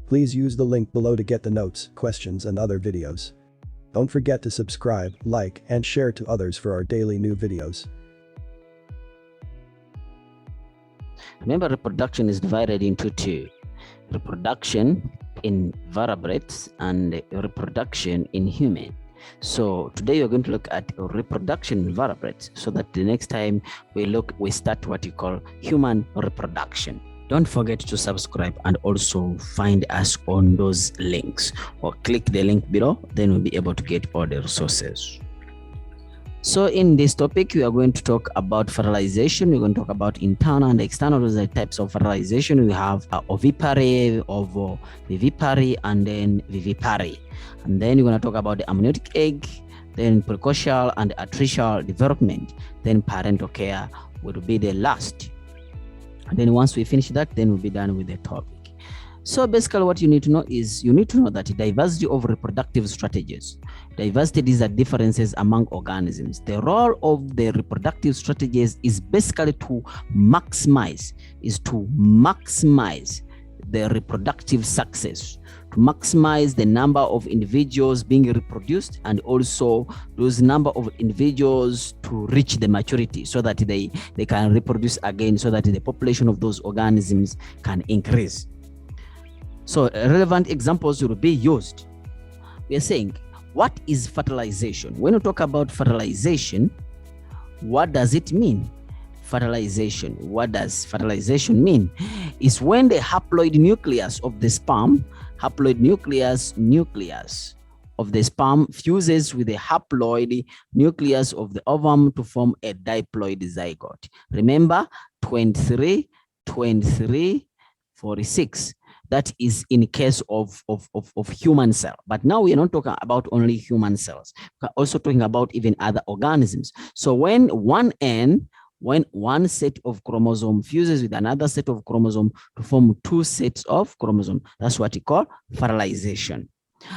Please use the link below to get the notes, questions, and other videos. Don't forget to subscribe, like, and share to others for our daily new videos. Remember, reproduction is divided into two: reproduction in vertebrates and reproduction in human. So today we're going to look at reproduction in vertebrates, so that the next time we start what you call human reproduction. Don't forget to subscribe and also find us on those links, or click the link below, then we'll be able to get all the resources. So in this topic, we are going to talk about fertilization. We're going to talk about internal and external. Those are the types of fertilization. We have ovipary, ovovivipary, and then vivipary. And then we're going to talk about the amniotic egg, then precocial and ALTRICIAL development. Then parental care will be the last. And then once we finish that, then we'll be done with the topic. So basically what you need to know is, you need to know that diversity of reproductive strategies. Diversity, these are differences among organisms. The role of the reproductive strategies is basically to maximize the reproductive success, to maximize the number of individuals being reproduced, and also those number of individuals to reach the maturity, so that they can reproduce again, so that the population of those organisms can increase. So relevant examples will be used. We are saying, what is fertilization? When you talk about fertilization, what does it mean? Fertilization, what does fertilization mean? Is when the haploid nucleus of the sperm, nucleus of the sperm fuses with the haploid nucleus of the ovum to form a diploid zygote. Remember, 23, 46. That is in case of human cell. But now we are not talking about only human cells. We're also talking about even other organisms. So when one set of chromosome fuses with another set of chromosome to form two sets of chromosome, that's what we call fertilization.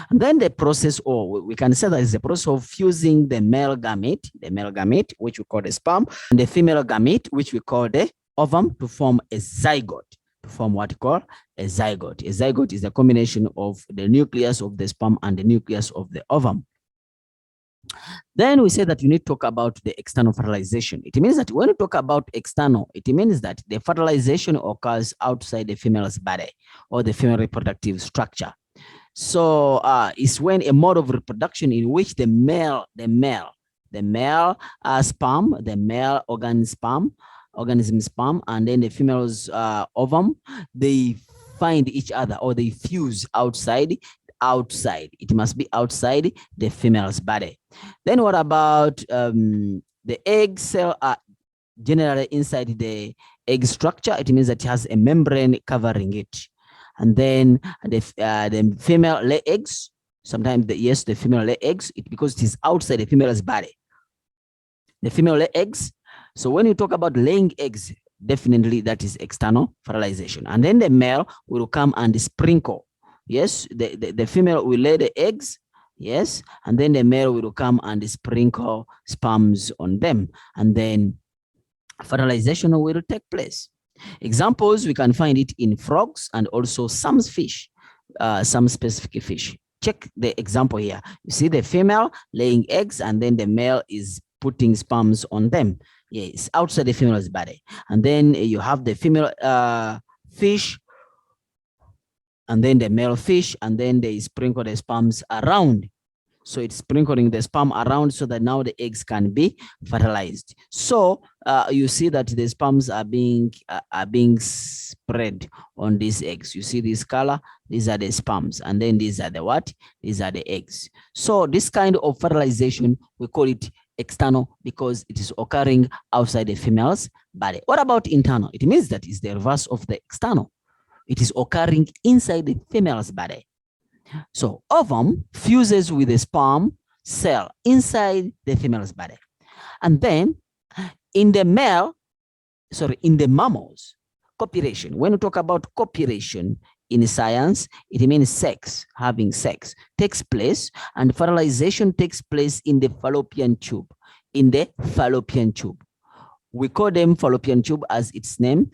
And then the process, or we can say that is the process of fusing the male gamete, which we call the sperm, and the female gamete, which we call the ovum, to form a zygote. To form what we call a zygote. A zygote is a combination of the nucleus of the sperm and the nucleus of the ovum. Then we say that you need to talk about the external fertilization. It means that when you talk about external, it means that the fertilization occurs outside the female's body or the female reproductive structure. So it's when a mode of reproduction in which the male sperm, the male organism sperm, and then the female's ovum, they find each other, or they fuse outside. It must be outside the female's body. Then what about the egg cell? Generally inside the egg structure, it means that it has a membrane covering it. And then the female lay eggs. Sometimes the female lay eggs, because it is outside the female's body. The female lay eggs. So when you talk about laying eggs, definitely that is external fertilization. And then the male will come and sprinkle. Yes, the female will lay the eggs. Yes, and then the male will come and sprinkle sperms on them. And then fertilization will take place. Examples, we can find it in frogs and also some fish, some specific fish. Check the example here. You see the female laying eggs, and then the male is putting sperms on them. Yes, outside the female's body. And then you have the female fish, and then the male fish, and then they sprinkle the sperms around. So it's sprinkling the sperm around, so that now the eggs can be fertilized. So you see that the sperms are being spread on these eggs. You see this color, these are the sperms, and then these are the what? These are the eggs. So this kind of fertilization, we call it external, because it is occurring outside the female's body. What about internal? It means that it's the reverse of the external. It is occurring inside the female's body. So ovum fuses with the sperm cell inside the female's body. And then in the mammals, copulation. When we talk about copulation in science, it means sex, having sex takes place, and fertilization takes place in the fallopian tube. In the fallopian tube. We call them fallopian tube as its name.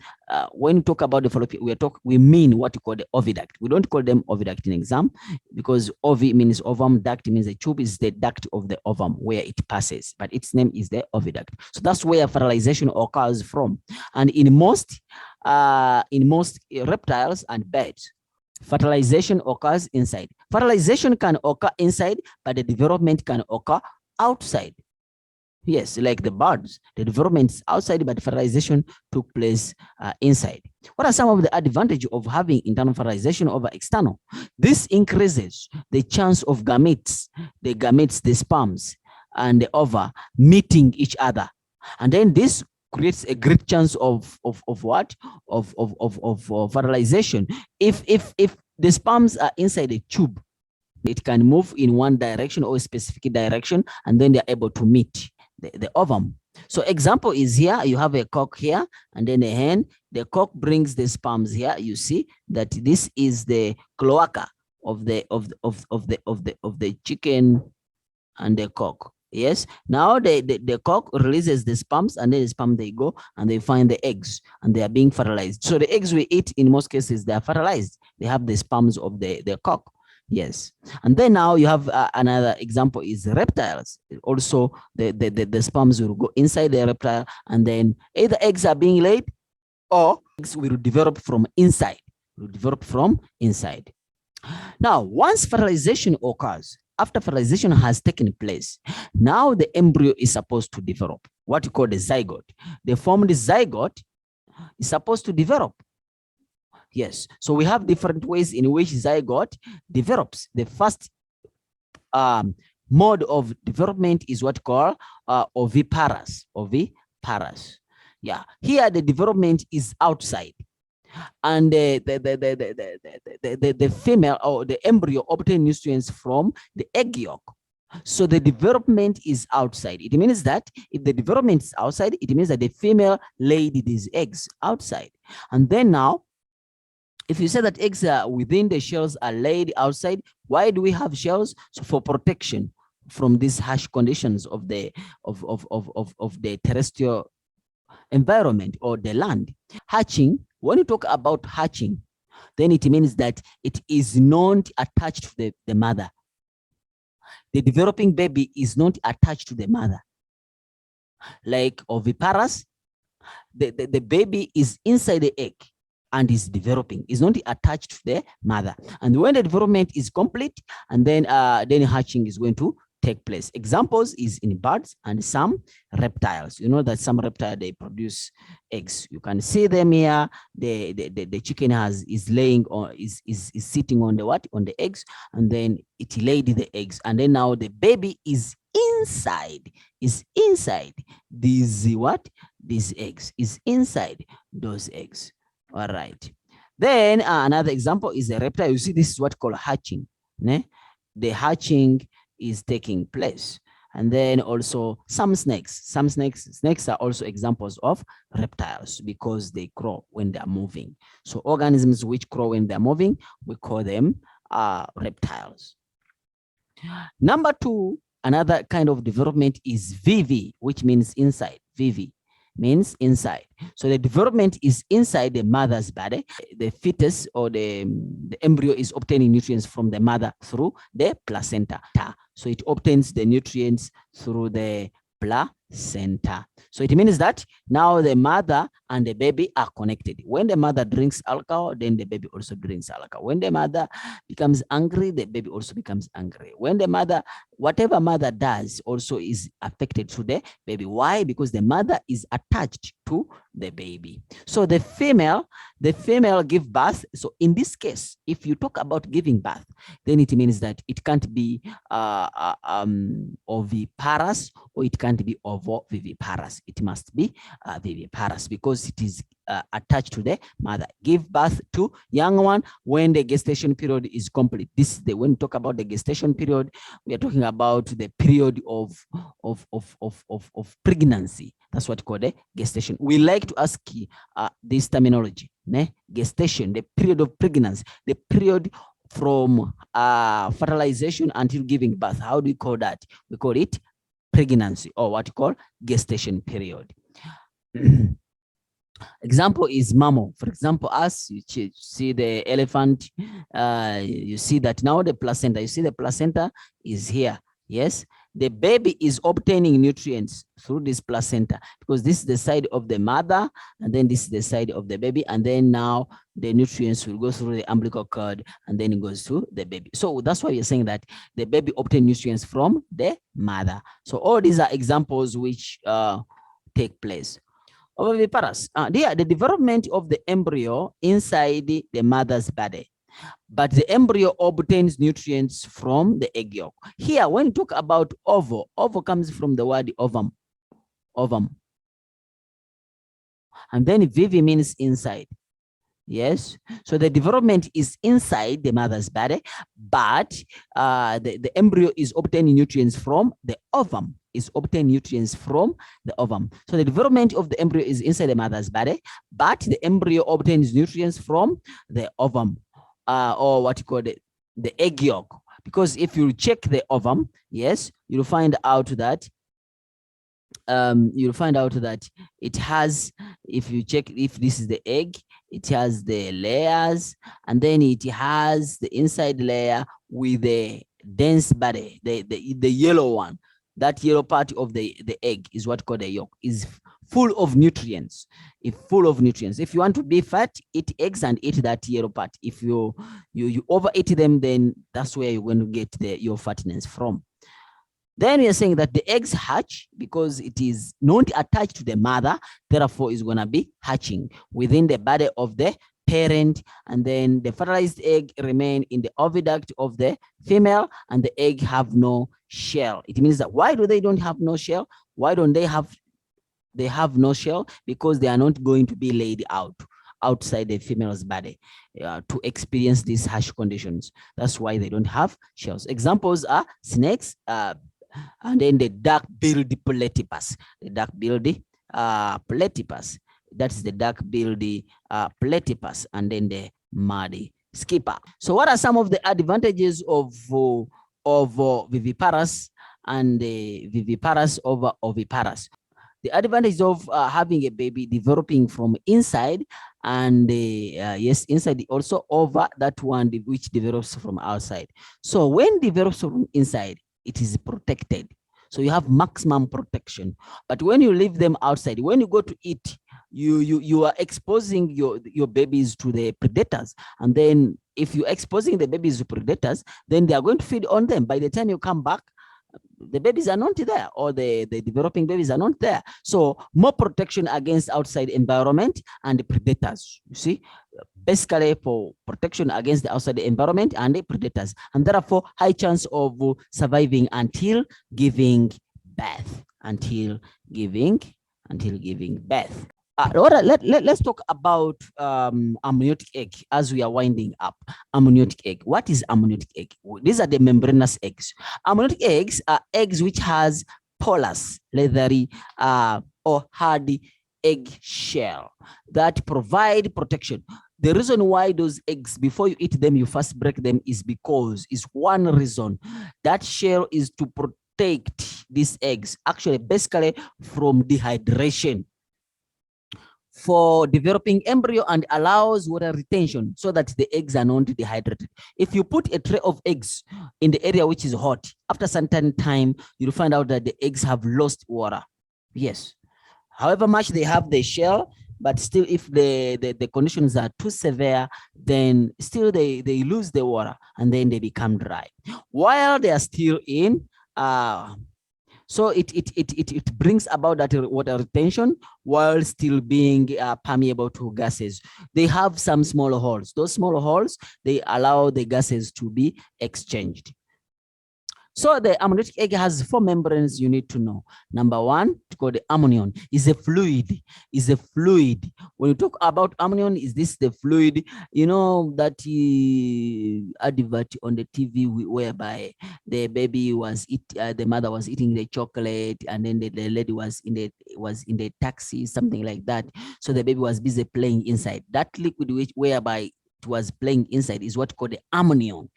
When we talk about the fallopian, we mean what we call the oviduct. We don't call them oviduct in exam because ovi means ovum, duct means the tube is the duct of the ovum where it passes, but its name is the oviduct. So that's where fertilization occurs from. And in most reptiles and birds, fertilization occurs inside. Fertilization can occur inside, but the development can occur outside. Yes, like the birds, the development is outside, but fertilization took place inside. What are some of the advantages of having internal fertilization over external? This increases the chance of gametes, the sperms, and the ova meeting each other. And then this creates a great chance of what? Of fertilization. If the sperms are inside the tube, it can move in one direction or a specific direction, and then they're able to meet the ovum. So example is here, you have a cock here and then a hen. The cock brings the sperms here. You see that this is the cloaca of the chicken and the cock. Yes. Now the cock releases the sperms, and then the sperm they go and they find the eggs and they are being fertilized. So the eggs we eat in most cases they are fertilized. They have the sperms of the cock. Yes. And then now you have another example is reptiles. Also, the sperms will go inside the reptile, and then either eggs are being laid or eggs will develop from inside. Now, once fertilization occurs, after fertilization has taken place, now the embryo is supposed to develop, what you call the zygote. The formed zygote is supposed to develop. Yes, so we have different ways in which zygote develops. The first mode of development is what we call oviparous. Yeah, here the development is outside, and the female or the embryo obtains nutrients from the egg yolk. So the development is outside. It means that if the development is outside, it means that the female laid these eggs outside, and then now, if you say that eggs are within the shells are laid outside, why do we have shells? So for protection from these harsh conditions of the terrestrial environment or the land. Hatching, when you talk about hatching, then it means that it is not attached to the mother. The developing baby is not attached to the mother. Like oviparous, the baby is inside the egg and is developing, is not attached to the mother. And when the development is complete, and then hatching is going to take place. Examples is in birds and some reptiles. You know that some reptiles, they produce eggs. You can see them here. The chicken is laying on, is sitting on the what? On the eggs, and then it laid the eggs, and then now the baby is inside these what? These eggs, is inside those eggs. All right. Then another example is a reptile. You see, this is what called hatching. Ne? The hatching is taking place. And then also some snakes. Snakes are also examples of reptiles because they crawl when they are moving. So organisms which crawl when they are moving, we call them reptiles. Number two, another kind of development is VV, which means inside. VV means inside. So the development is inside the mother's body. The fetus or the embryo is obtaining nutrients from the mother through the placenta. So it obtains the nutrients through the placenta. So it means that now the mother and the baby are connected. When the mother drinks alcohol, then the baby also drinks alcohol. When the mother becomes angry, the baby also becomes angry. When the mother, whatever mother does also is affected to the baby. Why? Because the mother is attached to the baby. So the female give birth. So in this case, if you talk about giving birth, then it means that it can't be oviparous, or it can't be ovoviviparous. It must be viviparous because it is attached to the mother. Give birth to young one when the gestation period is complete. This is when we talk about the gestation period, we are talking about the period of pregnancy. That's what we call the gestation. We like to ask this terminology. gestation, the period of pregnancy, the period from fertilization until giving birth. How do we call that? We call it pregnancy, or what you call gestation period. Example is mammal. For example, us, you see the elephant, you see that now the placenta, you see the placenta is here. Yes, the baby is obtaining nutrients through this placenta, because this is the side of the mother, and then this is the side of the baby, and then now the nutrients will go through the umbilical cord, and then it goes to the baby. So that's why we're saying that the baby obtains nutrients from the mother. So all these are examples which take place. Viviparous, the development of the embryo inside the mother's body, but the embryo obtains nutrients from the egg yolk. Here, when you talk about ovo, ovo comes from the word ovum, ovum. And then vivi means inside. Yes, so the development is inside the mother's body, but the embryo is obtaining nutrients from the ovum. Is obtaining nutrients from the ovum. So the development of the embryo is inside the mother's body, but the embryo obtains nutrients from the ovum, or what you call the egg yolk. Because if you check the ovum, yes, you'll find out that it has, if you check, if this is the egg, it has the layers, and then it has the inside layer with the dense body, the yellow one. That yellow part of the egg is what called the yolk, is full of nutrients. If full of nutrients, if you want to be fat, eat eggs and eat that yellow part. If you overeat them, then that's where you're going to get your fatness from. Then we are saying that the eggs hatch because it is not attached to the mother, therefore is going to be hatching within the body of the parent, and then the fertilized egg remain in the oviduct of the female, and the egg have no shell. It means that why do they don't have no shell? Why don't they have no shell? Because they are not going to be laid outside the female's body to experience these harsh conditions. That's why they don't have shells. Examples are snakes, and then the dark-billed platypus. The dark-billed platypus. That's the dark-billed platypus, and then the muddy skipper. So what are some of the advantages of viviparous and viviparous over oviparous? The advantage of having a baby developing from inside, and yes, inside also over that one which develops from outside. So when develops from inside, it is protected. So you have maximum protection. But when you leave them outside, when you go to eat, you are exposing your babies to the predators. And then if you're exposing the babies to predators, then they are going to feed on them. By the time you come back, the babies are not there, or the developing babies are not there. So more protection against outside environment and the predators. You see, basically for protection against the outside environment and the predators, and therefore high chance of surviving until giving birth. Until giving birth. Let's talk about amniotic egg as we are winding up. Amniotic egg. What is amniotic egg? These are the membranous eggs. Amniotic eggs are eggs which has porous, leathery, or hardy egg shell that provide protection. The reason why those eggs, before you eat them, you first break them is because, is one reason. That shell is to protect these eggs, actually, basically from dehydration, for developing embryo, and allows water retention so that the eggs are not dehydrated. If you put a tray of eggs in the area which is hot, after some time, you'll find out that the eggs have lost water. Yes. However much they have the shell, but still if the conditions are too severe, then still they lose the water and then they become dry. While they are still in, so it brings about that water retention while still being permeable to gases. They have some small holes. Those small holes, they allow the gases to be exchanged. So the amniotic egg has 4 membranes you need to know. Number 1, it's called the amnion, is a fluid, When you talk about amnion, is this the fluid, you know, that advert on the TV whereby the baby was the mother was eating the chocolate, and then the lady was in the taxi, something like that. So the baby was busy playing inside. That liquid whereby it was playing inside is what called the amnion.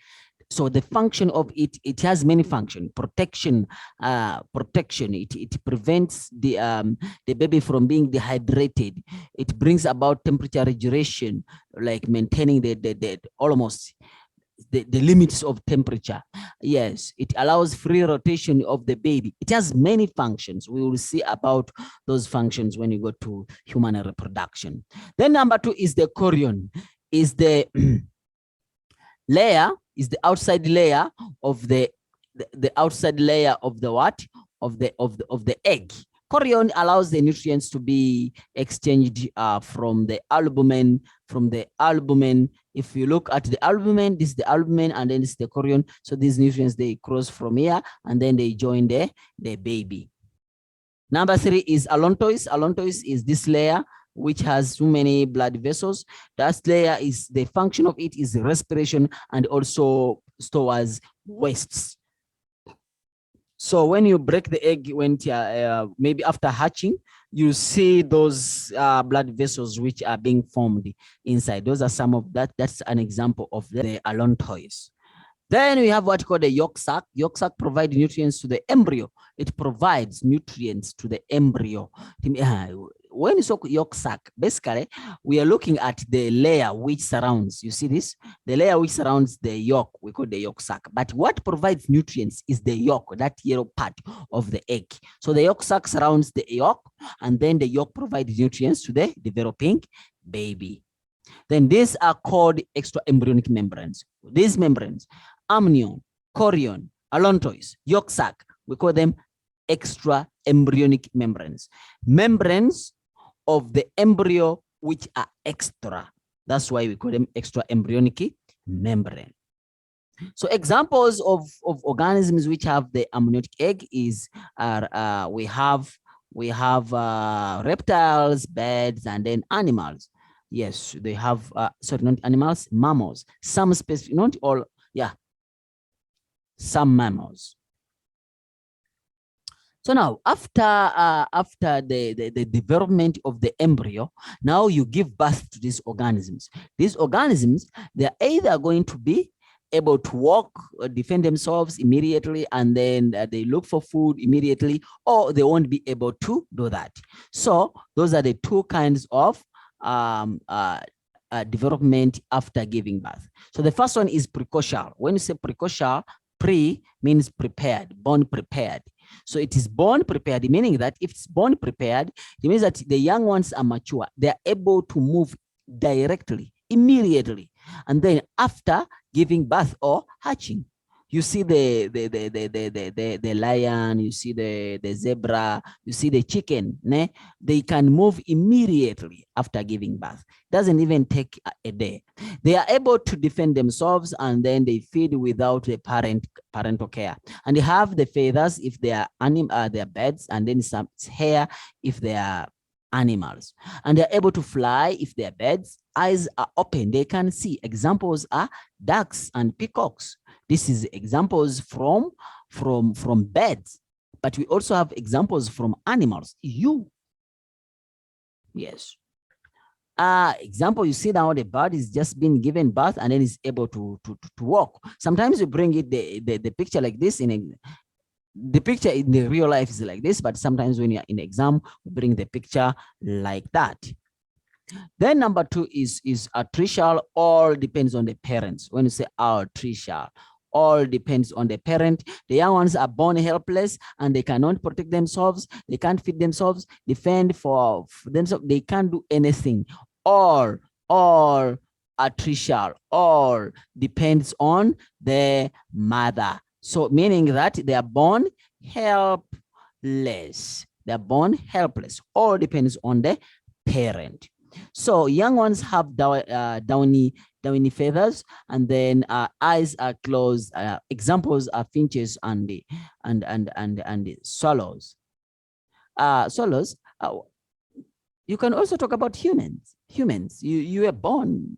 So the function of it has many functions. Protection. It prevents the baby from being dehydrated. It brings about temperature regulation, like maintaining the almost the limits of temperature. Yes, it allows free rotation of the baby. It has many functions. We will see about those functions when you go to human reproduction. Then number 2 is the chorion, is the layer, is the outside layer of the outside layer of the what? Of the egg. Chorion allows the nutrients to be exchanged from the albumin. If you look at the albumin, this is the albumin, and then this is the chorion. So these nutrients, they cross from here, and then they join the baby. Number 3 is allantois. Allantois is this layer which has too many blood vessels. That layer, is the function of it is respiration and also stores wastes. So when you break the egg, when maybe after hatching, you see those blood vessels which are being formed inside. Those are some of that. That's an example of the allantois. Then we have what called the yolk sac. Yolk sac provides nutrients to the embryo. It provides nutrients to the embryo. When you talk yolk sac, basically, we are looking at the layer which surrounds, you see this? The layer which surrounds the yolk, we call the yolk sac. But what provides nutrients is the yolk, that yellow part of the egg. So the yolk sac surrounds the yolk, and then the yolk provides nutrients to the developing baby. Then these are called extraembryonic membranes. These membranes, amnion, chorion, allantois, yolk sac, we call them extraembryonic membranes. Membranes of the embryo which are extra. That's why we call them extraembryonic membrane. So examples of organisms which have the amniotic egg is we have reptiles, birds, and then animals. Yes, they have certain animals, mammals, some specific, not all, yeah, some mammals. So now, after the development of the embryo, now you give birth to these organisms. These organisms, they're either going to be able to walk, defend themselves immediately, and then they look for food immediately, or they won't be able to do that. So those are the 2 kinds of development after giving birth. So the first one is precocial. When you say precocial, pre means prepared, born prepared. So it is born prepared, meaning that if it's born prepared, it means that the young ones are mature. They are able to move directly, immediately, and then after giving birth or hatching. You see the lion, you see the zebra, you see the chicken, né? They can move immediately after giving birth. It doesn't even take a day. They are able to defend themselves, and then they feed without the parental care. And they have the feathers if they are they are birds, and then some hair if they are animals. And they're able to fly if they're birds. Eyes are open, they can see. Examples are ducks and peacocks. This is examples from birds, but we also have examples from animals. Yes. Example, you see now the bird is just been given birth and then is able to walk. Sometimes you bring it the picture like this the picture in the real life is like this, but sometimes when you're in exam, we bring the picture like that. Then number 2 is ALTRICIAL. All depends on the parents. When you say ALTRICIAL, all depends on the parent. The young ones are born helpless and they cannot protect themselves. They can't feed themselves, defend for themselves. They can't do anything. All ALTRICIAL. All depends on the mother. So meaning that they are born helpless. They are born helpless. All depends on the parent. So young ones have downy feathers, and then eyes are closed. Examples are finches and the swallows. Swallows. You can also talk about humans. You were born.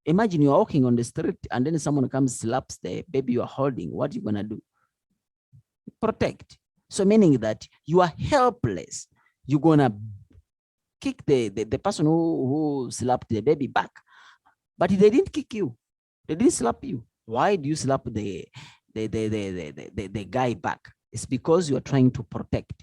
Imagine you're walking on the street and then someone comes, slaps the baby you are holding. What are you gonna do? Protect. So meaning that you are helpless. You're gonna kick the person who slapped the baby back. But they didn't kick you. They didn't slap you. Why do you slap the guy back? It's because you are trying to protect.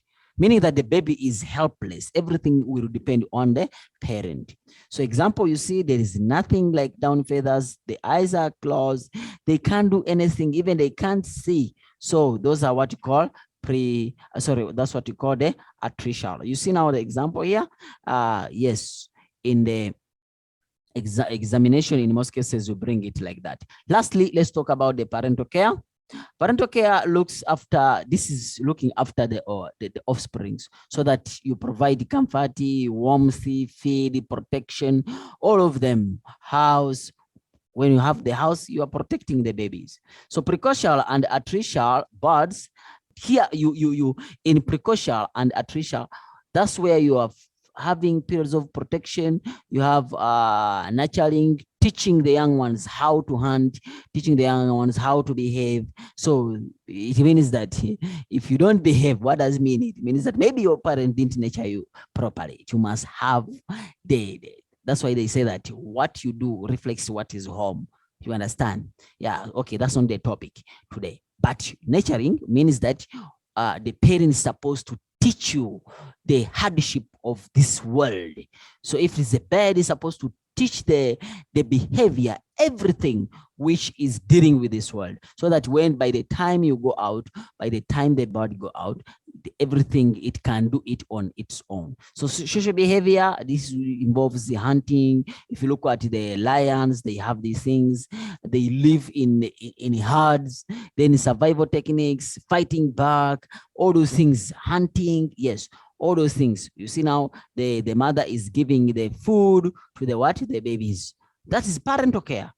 Meaning that the baby is helpless. Everything will depend on the parent. So example, you see there is nothing like down feathers. The eyes are closed. They can't do anything. Even they can't see. So those are what you call that's what you call the ALTRICIAL. You see now the example here? Yes, in the examination, in most cases, you bring it like that. Lastly, let's talk about the parental care. Parental care looks after, this is looking after the offsprings, so that you provide comfort, warmth, feed, protection, all of them. House, when you have the house, you are protecting the babies. So precocial and ALTRICIal birds, here you in precocial and ALTRICIal, that's where you are having periods of protection. You have nurturing, teaching the young ones how to hunt, teaching the young ones how to behave. So it means that if you don't behave, what does it mean? It means that maybe your parent didn't nurture you properly. You must have that's why they say that what you do reflects what is home. You understand? Yeah, okay, that's not the topic today. But nurturing means that the parent is supposed to teach you the hardship of this world. So if it's a bird, is supposed to teach the behavior, everything which is dealing with this world, so that when by the time you go out, by the time the bird go out, everything it can do it on its own. So social behavior, this involves the hunting. If you look at the lions, they have these things. They live in herds. Then survival techniques, fighting back, all those things, hunting, yes, all those things. You see now the mother is giving the food to the babies. That is parental care.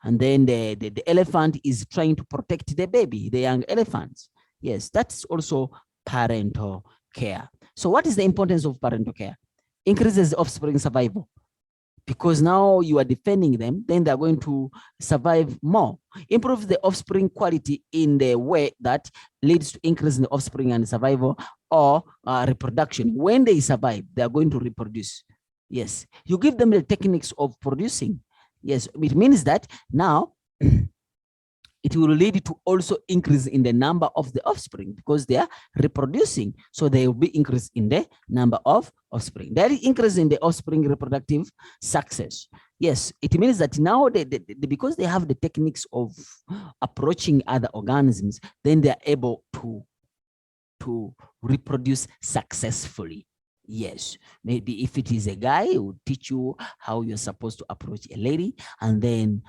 And then the elephant is trying to protect the baby, the young elephants. Yes, that's also parental care. So what is the importance of parental care? Increases offspring survival. Because now you are defending them, then they're going to survive more. Improves the offspring quality in the way that leads to increase in the offspring and survival or reproduction. When they survive, they are going to reproduce. Yes, you give them the techniques of producing. Yes, it means that now it will lead to also increase in the number of the offspring because they are reproducing. So there will be increase in the number of offspring. There is increase in the offspring reproductive success. Yes, it means that now because they have the techniques of approaching other organisms, then they are able to reproduce successfully. Yes, maybe if it is a guy, he will teach you how you're supposed to approach a lady, and then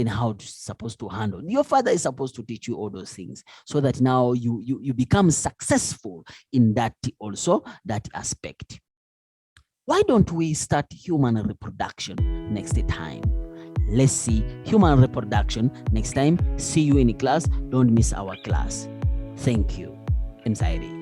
how to supposed to handle. Your father is supposed to teach you all those things, so that now you become successful in that also, that aspect. Why don't we start human reproduction next time? Let's see human reproduction next time. See you in class. Don't miss our class. Thank you. M.SAIDI.